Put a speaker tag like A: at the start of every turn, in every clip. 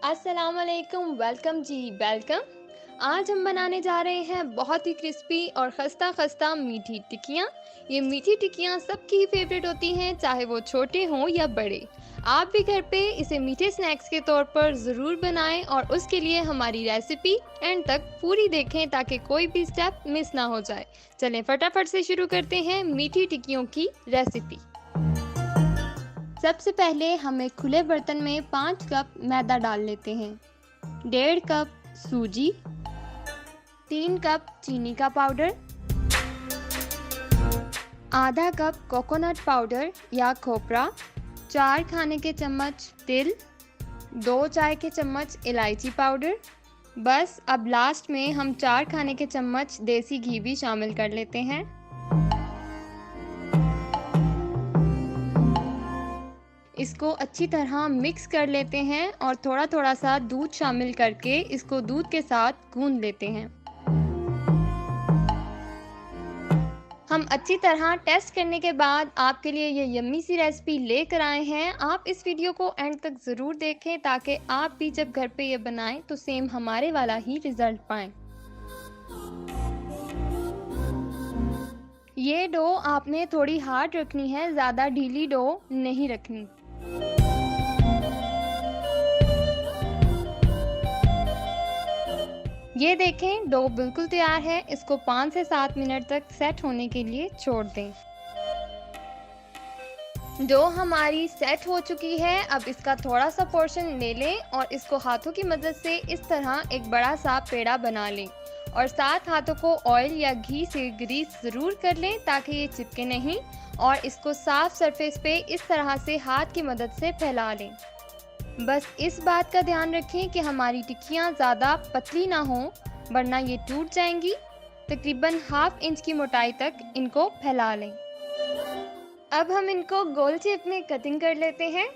A: अस्सलाम वालेकुम, वेलकम जी, वेलकम। आज हम बनाने जा रहे हैं बहुत ही क्रिस्पी और खस्ता खस्ता मीठी टिक्कियाँ। ये मीठी टिक्कियाँ सबकी ही फेवरेट होती हैं, चाहे वो छोटे हों या बड़े। आप भी घर पे इसे मीठे स्नैक्स के तौर पर ज़रूर बनाएं और उसके लिए हमारी रेसिपी एंड तक पूरी देखें ताकि कोई भी स्टेप मिस ना हो जाए। चलें फटाफट से शुरू करते हैं मीठी टिक्कियों की रेसिपी। सबसे पहले हम एक खुले बर्तन में 5 कप मैदा डाल लेते हैं, 1.5 कप सूजी, 3 कप चीनी का पाउडर, आधा कप कोकोनट पाउडर या खोपरा, 4 खाने के चम्मच तिल, 2 चाय के चम्मच इलायची पाउडर। बस अब लास्ट में हम 4 खाने के चम्मच देसी घी भी शामिल कर लेते हैं। इसको अच्छी तरह मिक्स कर लेते हैं और थोड़ा थोड़ा सा दूध शामिल करके इसको दूध के साथ गूंद लेते हैं। हम अच्छी तरह टेस्ट करने के बाद आपके लिए ये यम्मी सी रेसिपी लेकर आए हैं। आप इस वीडियो को एंड तक ज़रूर देखें ताकि आप भी जब घर पे ये बनाएं तो सेम हमारे वाला ही रिजल्ट पाएं। ये डो आपने थोड़ी हार्ड रखनी है, ज़्यादा ढीली डो नहीं रखनी। ये देखें डो बिल्कुल तैयार है। इसको 5 से 7 मिनट तक सेट होने के लिए छोड़ दें। डो हमारी सेट हो चुकी है। अब इसका थोड़ा सा पोर्शन ले लें और इसको हाथों की मदद से इस तरह एक बड़ा सा पेड़ा बना लें और साथ हाथों को ऑयल या घी से ग्रीस ज़रूर कर लें ताकि ये चिपके नहीं, और इसको साफ सरफेस पे इस तरह से हाथ की मदद से फैला लें। बस इस बात का ध्यान रखें कि हमारी टिक्कियाँ ज़्यादा पतली ना हो वरना ये टूट जाएंगी। तकरीबन ½ इंच की मोटाई तक इनको फैला लें। अब हम इनको गोल शेप में कटिंग कर लेते हैं।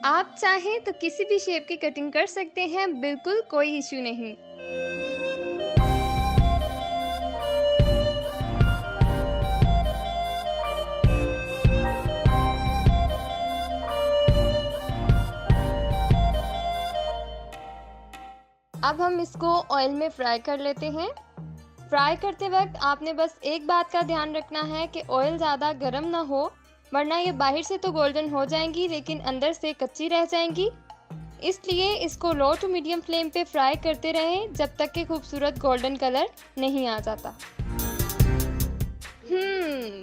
A: आप चाहें तो किसी भी शेप की कटिंग कर सकते हैं, बिल्कुल कोई इश्यू नहीं। अब हम इसको ऑयल में फ्राई कर लेते हैं। फ्राई करते वक्त आपने बस एक बात का ध्यान रखना है कि ऑयल ज़्यादा गर्म ना हो वरना ये बाहर से तो गोल्डन हो जाएंगी लेकिन अंदर से कच्ची रह जाएंगी। इसलिए इसको लो टू मीडियम फ्लेम पे फ्राई करते रहें जब तक कि खूबसूरत गोल्डन कलर नहीं आ जाता।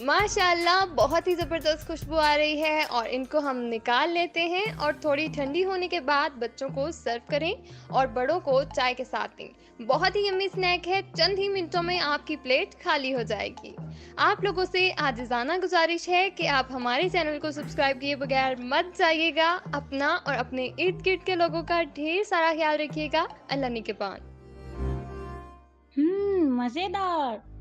A: माशाल्लाह बहुत ही ज़बरदस्त खुशबू आ रही है और इनको हम निकाल लेते हैं और थोड़ी ठंडी होने के बाद बच्चों को सर्व करें और बड़ों को चाय के साथ दें। बहुत ही यम्मी स्नैक है, चंद ही मिनटों में आपकी प्लेट खाली हो जाएगी। आप लोगों से आजिज़ाना गुजारिश है कि आप हमारे चैनल को सब्सक्राइब किए बगैर मत जाइएगा। अपना और अपने इर्द गिर्द के लोगों का ढेर सारा ख्याल रखिएगा। अल्लाह निगहबान।
B: मजेदार।